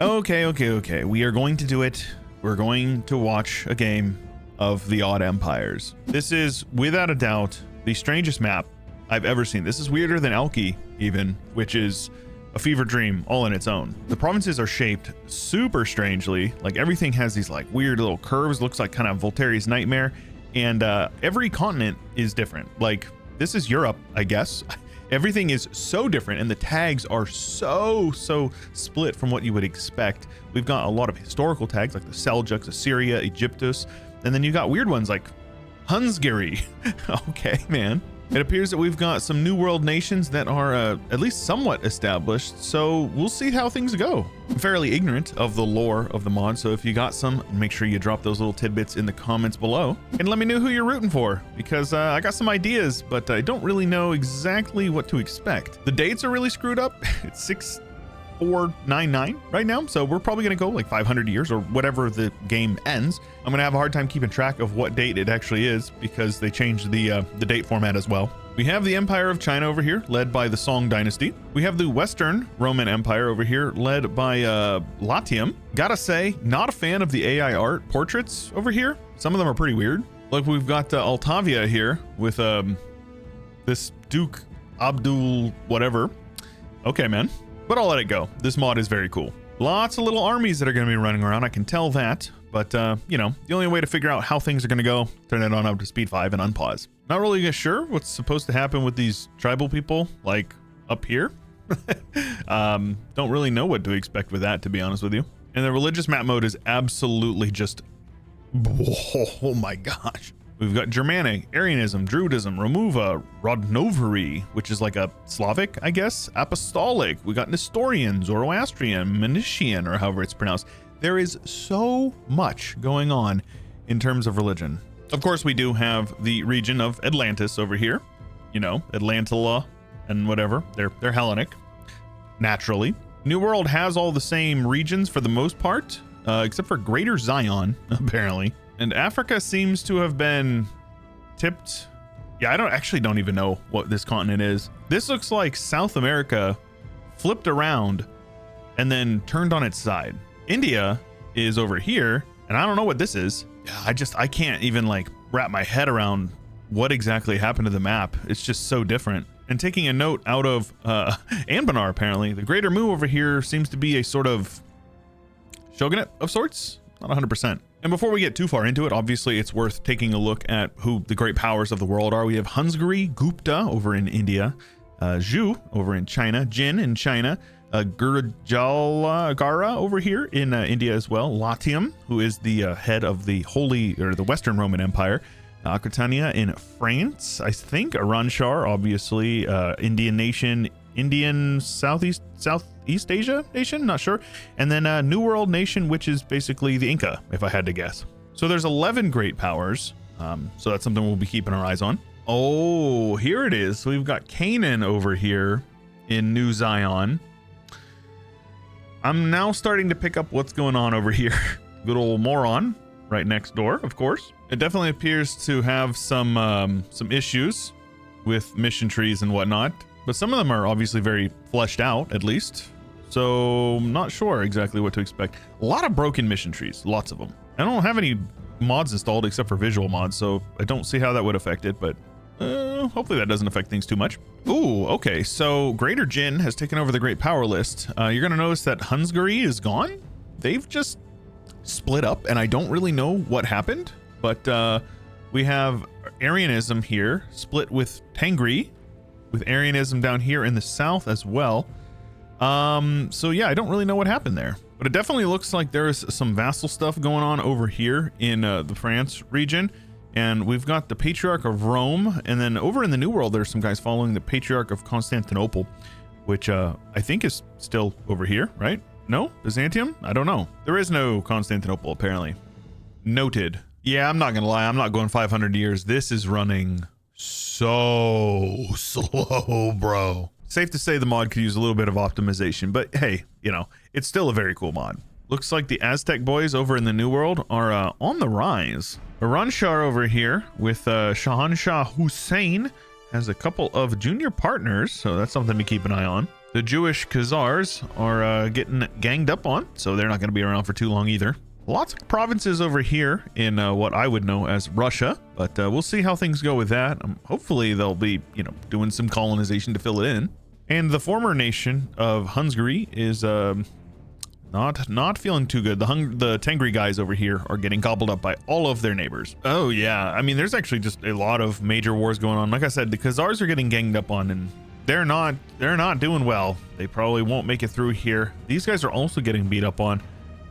Okay. We are going to do it. We're going to watch a game of the Odd Empires. This is, without a doubt, the strangest map I've ever seen. This is weirder than Elki, even, which is a fever dream all in its own. The provinces are shaped super strangely. Like, everything has these like weird little curves, looks like kind of Voltaire's nightmare. And every continent is different. Like, this is Europe, I guess. Everything is so different, and the tags are so split from what you would expect. We've got a lot of historical tags like the Seljuks, Assyria, Egyptus, and then you got weird ones like Hunsgary. Okay, man. It appears that we've got some New World nations that are at least somewhat established, so we'll see how things go. I'm fairly ignorant of the lore of the mod, so if you got some, make sure you drop those little tidbits in the comments below and let me know who you're rooting for, because I got some ideas, but I don't really know exactly what to expect. The dates are really screwed up. It's 6499 right now, so we're probably gonna go like 500 years or whatever the game ends. I'm gonna have a hard time keeping track of what date it actually is because they changed the date format as well. We have the Empire of China over here, led by the Song Dynasty. We have the Western Roman Empire over here, led by Latium. Gotta say, not a fan of the AI art portraits over here. Some of them are pretty weird. Like, we've got Altavia here with this Duke Abdul whatever. Okay, man. But I'll let it go. This mod is very cool. Lots of little armies that are going to be running around. I can tell that. But, you know, the only way to figure out how things are going to go, turn it on up to speed 5 and unpause. Not really sure what's supposed to happen with these tribal people, like, up here. Don't really know what to expect with that, to be honest with you. And the religious map mode is absolutely just... Oh my gosh. We've got Germanic, Arianism, Druidism, Remuva, Rodnovery, which is like a Slavic, I guess, Apostolic. We got Nestorian, Zoroastrian, Manichean, or however it's pronounced. There is so much going on in terms of religion. Of course, we do have the region of Atlantis over here. You know, Atlantilla and whatever. They're Hellenic, naturally. New World has all the same regions for the most part, except for Greater Zion, apparently. And Africa seems to have been tipped. Yeah, I don't even know what this continent is. This looks like South America flipped around and then turned on its side. India is over here, and I don't know what this is. I can't even like wrap my head around what exactly happened to the map. It's just so different. And taking a note out of Anbanar, apparently, the Greater Mu over here seems to be a sort of shogunate of sorts. Not 100%. And before we get too far into it, obviously it's worth taking a look at who the great powers of the world are. We have Hunsgary, Gupta over in India, Zhou over in China, Jin in China, Gurujagara over here in India as well, Latium, who is the head of the the Western Roman Empire, Aquitania in France, I think, Aranshar, obviously, Indian nation, Indian Southeast Asia nation, not sure, and then New World nation, which is basically the Inca, if I had to guess. So there's 11 great powers, so that's something we'll be keeping our eyes on. Oh, here it is. So we've got Canaan over here in New Zion. I'm now starting to pick up what's going on over here. Good old Moron right next door, of course. It definitely appears to have some issues with mission trees and whatnot, but some of them are obviously very fleshed out, at least. So I'm not sure exactly what to expect. A lot of broken mission trees, lots of them. I don't have any mods installed except for visual mods, so I don't see how that would affect it, but hopefully that doesn't affect things too much. Ooh, okay, so Greater Jin has taken over the Great Power list. You're gonna notice that Hunsgary is gone. They've just split up, and I don't really know what happened, but we have Arianism here, split with Tengri, with Arianism down here in the south as well. So yeah, I don't really know what happened there, but it definitely looks like there is some vassal stuff going on over here in the France region. And we've got the Patriarch of Rome, and then over in the New World, there's some guys following the Patriarch of Constantinople, which I think is still over here, right? No? Byzantium? I don't know. There is no Constantinople, apparently. Noted. Yeah, I'm not gonna lie, I'm not going 500 years. This is running so slow, bro. Safe to say the mod could use a little bit of optimization, but hey, you know, it's still a very cool mod. Looks like the Aztec boys over in the New World are on the rise. Aranshar over here with Shahanshah Hussein has a couple of junior partners, so that's something to keep an eye on. The Jewish Khazars are getting ganged up on, so they're not going to be around for too long either. Lots of provinces over here in what I would know as Russia, but we'll see how things go with that. Hopefully they'll be, you know, doing some colonization to fill it in. And the former nation of Hungary is not feeling too good. The Tengri guys over here are getting gobbled up by all of their neighbors. Oh yeah, I mean, there's actually just a lot of major wars going on. Like I said, the Khazars are getting ganged up on, and they're not doing well. They probably won't make it through here. These guys are also getting beat up on.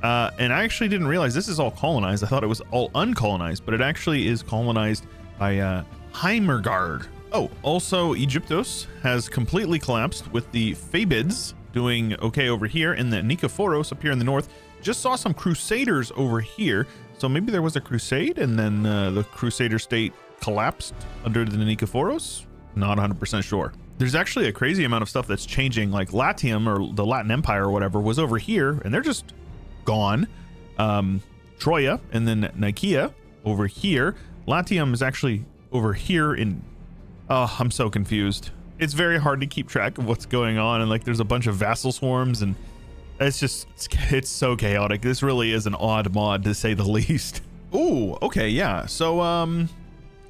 And I actually didn't realize this is all colonized. I thought it was all uncolonized, but it actually is colonized by Heimergard. Oh, also Egyptos has completely collapsed, with the Fabids doing okay over here, and the Nikephoros up here in the north. Just saw some Crusaders over here, so maybe there was a crusade and then the Crusader state collapsed under the Nikephoros. Not 100% sure. There's actually a crazy amount of stuff that's changing, like Latium, or the Latin Empire or whatever, was over here and they're just gone. Troya and then Nicaea over here. Latium is actually over here in, oh, I'm so confused. It's very hard to keep track of what's going on, and like there's a bunch of vassal swarms, and it's so chaotic. This really is an odd mod to say the least. Ooh, okay, yeah. So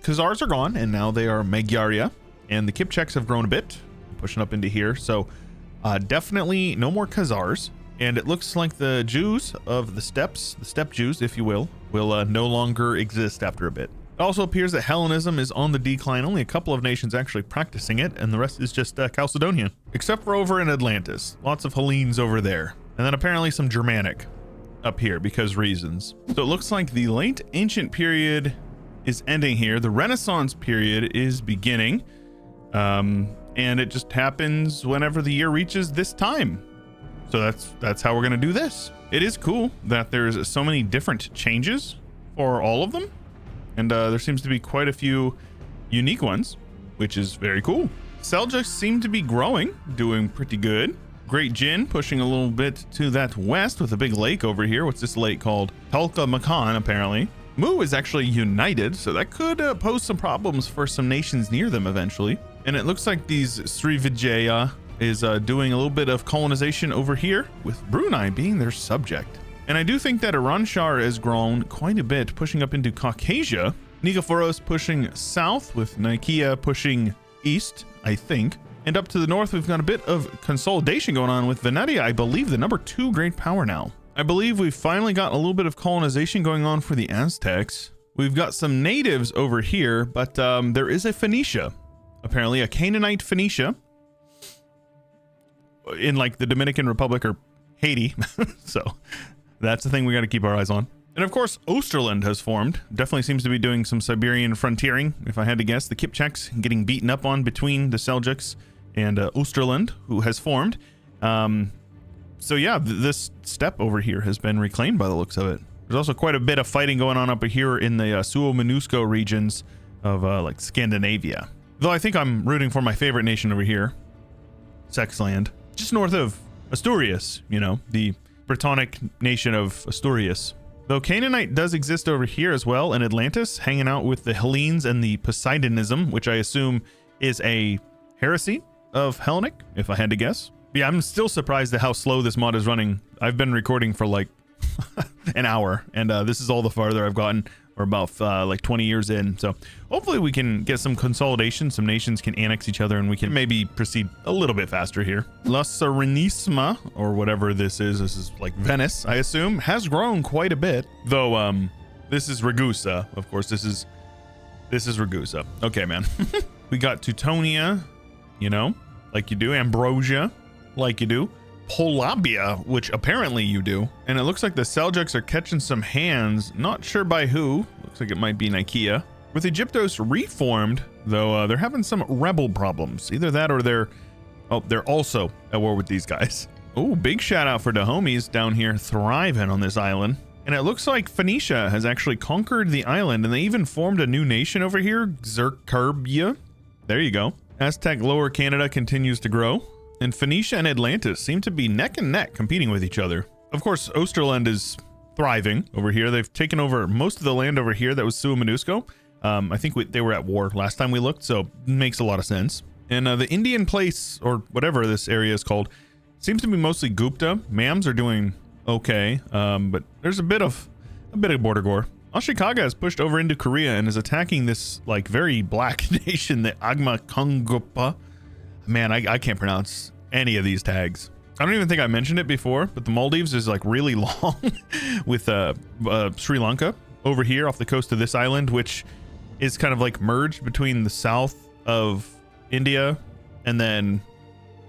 Khazars are gone, and now they are Magyaria, and the Kipchaks have grown a bit, pushing up into here. So definitely no more Khazars, and it looks like the Jews of the steppes, the steppe Jews, if you will no longer exist after a bit. It also appears that Hellenism is on the decline. Only a couple of nations actually practicing it, and the rest is just Chalcedonia. Except for over in Atlantis. Lots of Hellenes over there. And then apparently some Germanic up here, because reasons. So it looks like the late ancient period is ending here. The Renaissance period is beginning. And it just happens whenever the year reaches this time. So that's how we're going to do this. It is cool that there's so many different changes for all of them. And there seems to be quite a few unique ones, which is very cool. Seljuks seem to be growing, doing pretty good. Great Jin pushing a little bit to that west with a big lake over here. What's this lake called? Talca Makan, apparently. Mu is actually united, so that could pose some problems for some nations near them eventually. And it looks like these Srivijaya is doing a little bit of colonization over here, with Brunei being their subject. And I do think that Iranshar has grown quite a bit, pushing up into Caucasia. Nikephoros pushing south, with Nicaea pushing east, I think. And up to the north, we've got a bit of consolidation going on with Venetia, I believe the number 2 great power now. I believe we've finally got a little bit of colonization going on for the Aztecs. We've got some natives over here, but there is a Phoenicia. Apparently a Canaanite Phoenicia in like the Dominican Republic or Haiti. So that's the thing we got to keep our eyes on. And of course, Osterland has formed. Definitely seems to be doing some Siberian frontiering, if I had to guess. The Kipchaks getting beaten up on between the Seljuks and Osterland, who has formed. So yeah, this steppe over here has been reclaimed by the looks of it. There's also quite a bit of fighting going on up here in the Suomenusco regions of like Scandinavia. Though I think I'm rooting for my favorite nation over here, Sexland, just north of Asturias, you know, the Brittonic nation of Asturias. Though Canaanite does exist over here as well in Atlantis, hanging out with the Hellenes and the Poseidonism, which I assume is a heresy of Hellenic, if I had to guess. But yeah, I'm still surprised at how slow this mod is running. I've been recording for like an hour, and this is all the farther I've gotten. We're about like 20 years in. So hopefully we can get some consolidation. Some nations can annex each other and we can maybe proceed a little bit faster here. La Serenisima, or whatever this is like Venice, I assume, has grown quite a bit. Though this is Ragusa. Of course, this is Ragusa. Okay, man. We got Teutonia, you know, like you do. Ambrosia, like you do. Polabia, which apparently you do. And it looks like the Seljuks are catching some hands, not sure by who. Looks like it might be Nicaea. With Egyptos reformed, though, they're having some rebel problems. Either that or they're also at war with these guys. Oh, big shout out for the homies down here thriving on this island. And it looks like Phoenicia has actually conquered the island, and they even formed a new nation over here, Xercurbia. There you go. Aztec Lower Canada continues to grow. And Phoenicia and Atlantis seem to be neck and neck competing with each other. Of course, Osterland is thriving over here. They've taken over most of the land over here that was Suomenusco. I think they were at war last time we looked, so it makes a lot of sense. And the Indian place, or whatever this area is called, seems to be mostly Gupta. Mams are doing okay, but there's a bit of border gore. Ashikaga has pushed over into Korea and is attacking this like very black nation, the Agma Kongopa. Man, I can't pronounce any of these tags. I don't even think I mentioned it before, but the Maldives is like really long with Sri Lanka over here off the coast of this island, which is kind of like merged between the south of India and then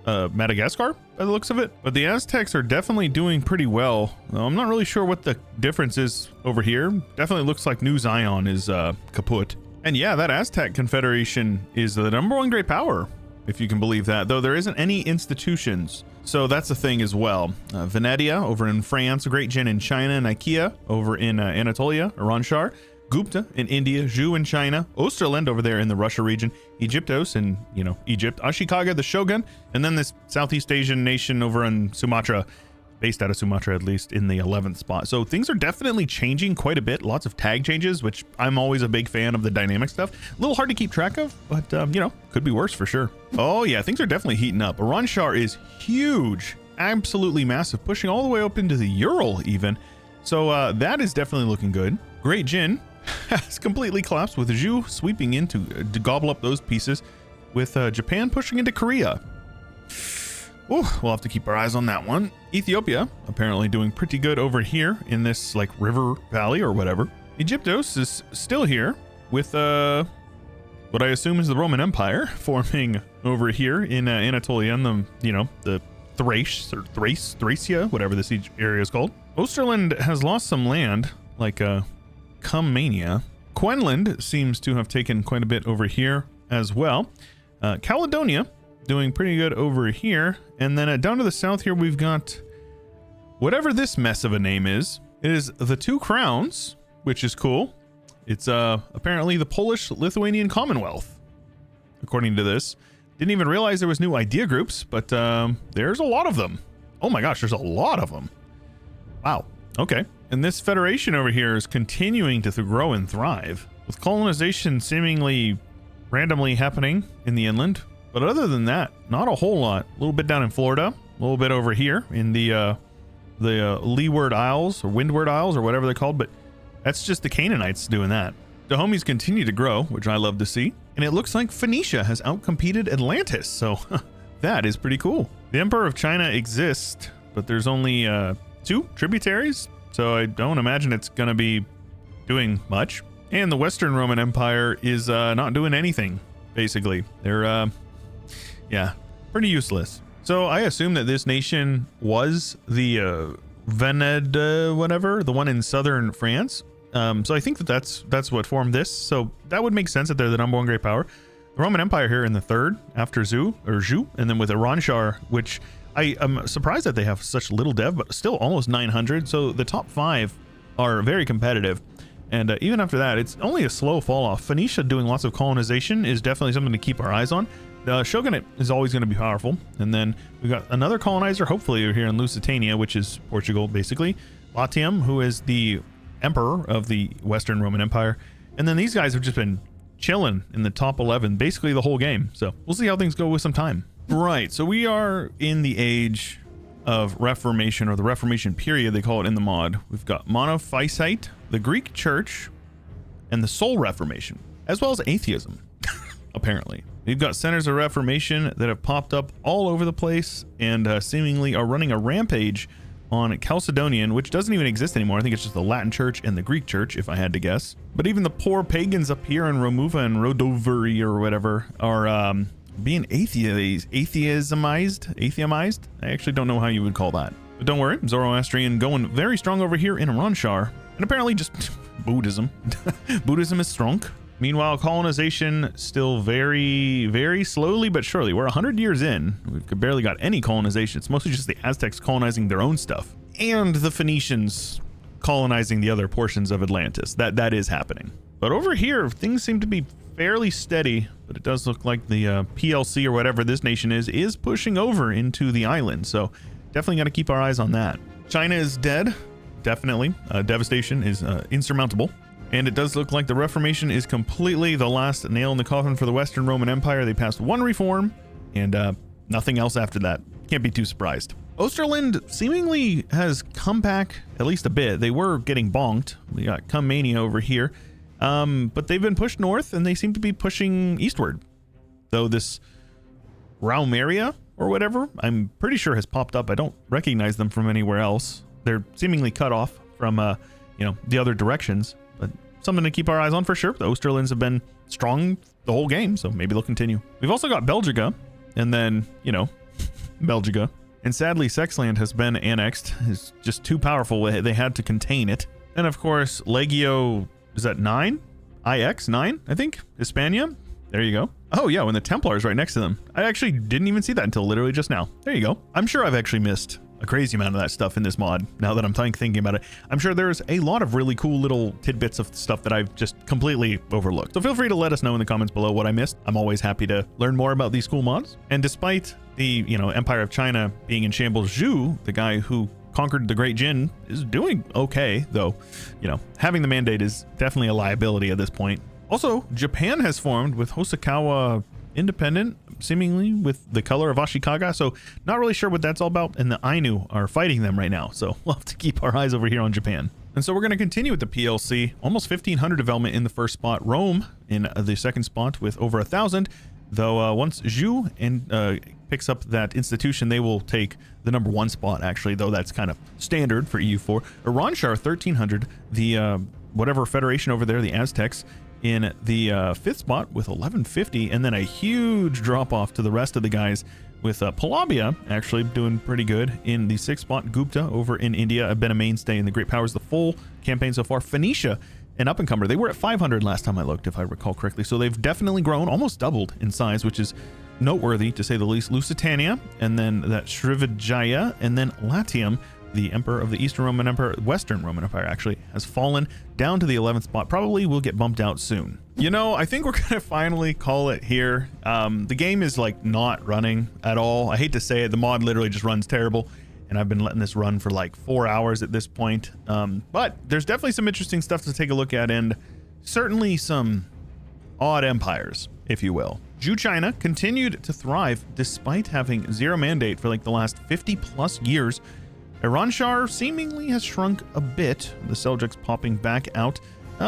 Madagascar by the looks of it. But the Aztecs are definitely doing pretty well. I'm not really sure what the difference is over here. Definitely looks like New Zion is kaput. And yeah, that Aztec Confederation is the #1 great power, if you can believe that, though there isn't any institutions. So that's the thing as well. Venetia over in France, Great Jin in China, Nicaea over in Anatolia, Iranshar, Gupta in India, Zhou in China, Osterland over there in the Russia region, Egyptos in, Egypt, Ashikaga the Shogun, and then this Southeast Asian nation over in Sumatra, based out of Sumatra at least, in the 11th spot. So things are definitely changing quite a bit. Lots of tag changes, which I'm always a big fan of the dynamic stuff. A little hard to keep track of, but could be worse for sure. Oh yeah, things are definitely heating up. Iranshar is huge, absolutely massive, pushing all the way up into the Ural even. So that is definitely looking good. Great Jin has completely collapsed, with Zhou sweeping in to gobble up those pieces, with Japan pushing into Korea. Ooh, we'll have to keep our eyes on that one. Ethiopia apparently doing pretty good over here in this like river valley or whatever. Egyptos is still here with what I assume is the Roman Empire forming over here in Anatolia and the Thrace or Thracia, whatever this area is called. Osterland has lost some land, like Cummania. Quenland seems to have taken quite a bit over here as well. Caledonia doing pretty good over here. And then down to the south here, we've got whatever this mess of a name is. It is the Two Crowns, which is cool. It's apparently the Polish-Lithuanian Commonwealth, according to this. Didn't even realize there was new idea groups, but there's a lot of them. Oh my gosh, there's a lot of them. Wow. Okay. And this federation over here is continuing to grow and thrive, with colonization seemingly randomly happening in the inland. But other than that, not a whole lot. A little bit down in Florida, a little bit over here in the Leeward Isles or Windward Isles or whatever they're called, but that's just the Canaanites doing that. The homies continue to grow, which I love to see. And it looks like Phoenicia has outcompeted Atlantis, so that is pretty cool. The Emperor of China exists, but there's only 2 tributaries, so I don't imagine it's going to be doing much. And the Western Roman Empire is not doing anything, basically. They're, pretty useless. So I assume that this nation was the Vened, whatever, the one in southern France. So I think that's what formed this. So that would make sense that they're the #1 great power. The Roman Empire here in the 3rd after Zhou, and then with Iranshar, which I am surprised that they have such little dev, but still almost 900. So the top 5 are very competitive. And even after that, it's only a slow fall off. Phoenicia doing lots of colonization is definitely something to keep our eyes on. The Shogunate is always going to be powerful. And then we've got another colonizer, hopefully here in Lusitania, which is Portugal, basically. Latium, who is the emperor of the Western Roman Empire. And then these guys have just been chilling in the top 11 basically the whole game. So we'll see how things go with some time. Right, so we are in the age of Reformation, or the Reformation period, they call it in the mod. We've got Monophysite, the Greek Church, and the Soul Reformation, as well as atheism, apparently. We've got centers of Reformation that have popped up all over the place and seemingly are running a rampage on Chalcedonian, which doesn't even exist anymore. I think it's just the Latin Church and the Greek Church, if I had to guess. But even the poor pagans up here in Romuva and Rodoveri or whatever are being atheismized. I actually don't know how you would call that. But don't worry, Zoroastrian going very strong over here in Iranshar. And apparently just Buddhism. Buddhism is strong. Meanwhile, colonization still very, very slowly but surely. We're 100 years in. We've barely got any colonization. It's mostly just the Aztecs colonizing their own stuff. And the Phoenicians colonizing the other portions of Atlantis. That is happening. But over here, things seem to be fairly steady, but it does look like the PLC or whatever this nation is pushing over into the island. So definitely got to keep our eyes on that. China is dead. Definitely. Devastation is insurmountable. And it does look like the Reformation is completely the last nail in the coffin for the Western Roman Empire. They passed one reform and nothing else after that. Can't be too surprised. Osterland seemingly has come back at least a bit. They were getting bonked. We got Cummania over here. But they've been pushed north and they seem to be pushing eastward. So this Raumeria or whatever, I'm pretty sure has popped up. I don't recognize them from anywhere else. They're seemingly cut off from, the other directions, but something to keep our eyes on for sure. The Osterlands have been strong the whole game, so maybe they'll continue. We've also got Belgica, and then, Belgica. And sadly, Sexland has been annexed. It's just too powerful. They had to contain it. And of course, Legio, is that 9? IX 9, I think? Hispania? There you go. Oh yeah, when the Templars right next to them. I actually didn't even see that until literally just now. There you go. I'm sure I've actually missed a crazy amount of that stuff in this mod. Now that I'm thinking about it, I'm sure there's a lot of really cool little tidbits of stuff that I've just completely overlooked. So feel free to let us know in the comments below what I missed. I'm always happy to learn more about these cool mods. And despite the, Empire of China being in shambles, Zhu, the guy who conquered the Great Jin, is doing okay, though, having the mandate is definitely a liability at this point. Also, Japan has formed with Hosokawa independent, seemingly with the color of Ashikaga, so not really sure what that's all about, and the Ainu are fighting them right now, so we'll have to keep our eyes over here on Japan. And so we're going to continue with the PLC. Almost 1,500 development in the first spot. Rome in the second spot with over 1,000, though once Zhu picks up that institution, they will take the number 1 spot, actually, though that's kind of standard for EU4. Iranshar 1,300, the whatever federation over there, the Aztecs, in the 5th spot with 1150, and then a huge drop off to the rest of the guys with Palabia actually doing pretty good in the 6th spot. Gupta over in India have been a mainstay in the Great Powers the full campaign so far. Phoenicia, an up-and-comer. They were at 500 last time I looked, if I recall correctly, so they've definitely grown, almost doubled in size, which is noteworthy to say the least. Lusitania, and then that Srivijaya, and then Latium, the Emperor of the Eastern Roman Empire, Western Roman Empire actually, has fallen down to the 11th spot. Probably will get bumped out soon. I think we're gonna finally call it here. The game is like not running at all. I hate to say it, the mod literally just runs terrible, and I've been letting this run for like 4 hours at this point. But there's definitely some interesting stuff to take a look at, and certainly some odd empires, if you will. Zhu China continued to thrive despite having zero mandate for like the last 50 plus years. Iranshar seemingly has shrunk a bit, the Seljuks popping back out,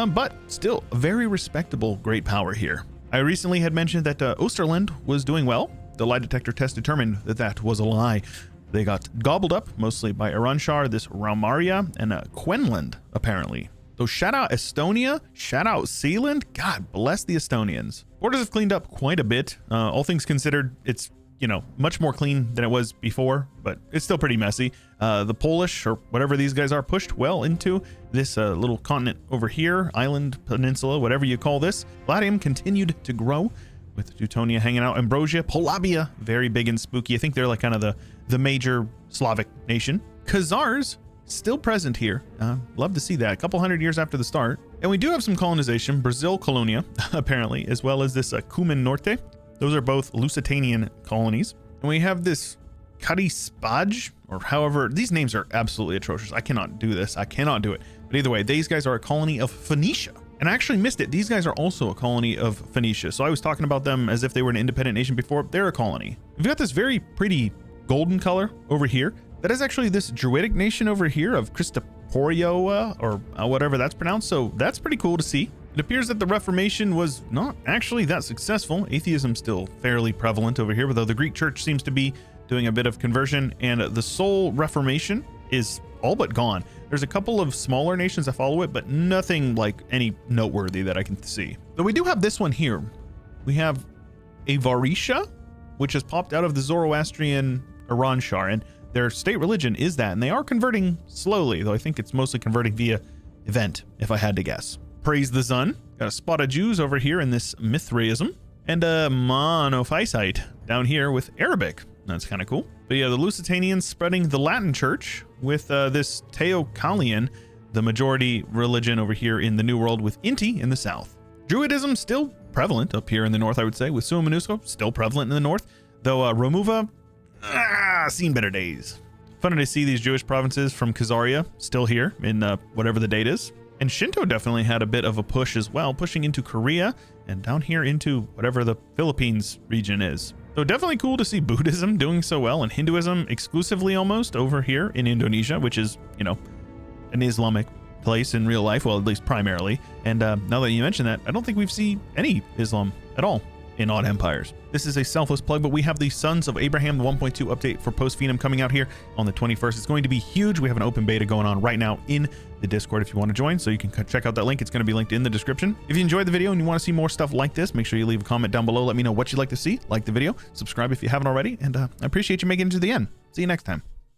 but still a very respectable great power here. I recently had mentioned that Osterland was doing well. The lie detector test determined that that was a lie. They got gobbled up mostly by Iranshar, this Raumaria, and Quenland, apparently. So shout out Estonia, shout out Sealand. God bless the Estonians. Borders have cleaned up quite a bit. All things considered, it's much more clean than it was before, but it's still pretty messy. The Polish, or whatever these guys are, pushed well into this little continent over here, island, peninsula, whatever you call this. Latium continued to grow with Teutonia hanging out. Ambrosia, Polabia, very big and spooky. I think they're like kind of the major Slavic nation. Khazars, still present here. Love to see that. A couple hundred years after the start. And we do have some colonization. Brazil, Colonia, apparently, as well as this Cumen Norte. Those are both Lusitanian colonies. And we have this Karispaj, or however, these names are absolutely atrocious. I cannot do this. I cannot do it. But either way, these guys are a colony of Phoenicia. And I actually missed it. These guys are also a colony of Phoenicia. So I was talking about them as if they were an independent nation before. They're a colony. We've got this very pretty golden color over here. That is actually this druidic nation over here of Christoporio, or whatever that's pronounced. So that's pretty cool to see. It appears that the Reformation was not actually that successful. Atheism still fairly prevalent over here, though the Greek church seems to be doing a bit of conversion, and the Soul Reformation is all but gone. There's a couple of smaller nations that follow it, but nothing like any noteworthy that I can see. Though we do have this one here. We have a Varisha, which has popped out of the Zoroastrian Iranshar, and their state religion is that, and they are converting slowly, though I think it's mostly converting via event, if I had to guess. Praise the Sun. Got a spot of Jews over here in this Mithraism, and a Monophysite down here with Arabic. That's kind of cool. But yeah, the Lusitanians spreading the Latin church with this Teocallian, the majority religion over here in the New World, with Inti in the south. Druidism still prevalent up here in the north, I would say, with Sua Minusco still prevalent in the north, though Romuva, seen better days. Funny to see these Jewish provinces from Khazaria still here in whatever the date is. And Shinto definitely had a bit of a push as well, pushing into Korea and down here into whatever the Philippines region is. So definitely cool to see Buddhism doing so well and Hinduism exclusively almost over here in Indonesia, which is, you know, an Islamic place in real life, well, at least primarily. And now that you mention that, I don't think we've seen any Islam at all in Odd Empires. This is a selfless plug, but we have the Sons of Abraham 1.2 update for Post-Phenum coming out here on the 21st. It's going to be huge. We have an open beta going on right now in the Discord if you want to join, so you can check out that link. It's going to be linked in the description. If you enjoyed the video and you want to see more stuff like this, make sure you leave a comment down below. Let me know what you'd like to see. Like the video, subscribe if you haven't already, and I appreciate you making it to the end. See you next time.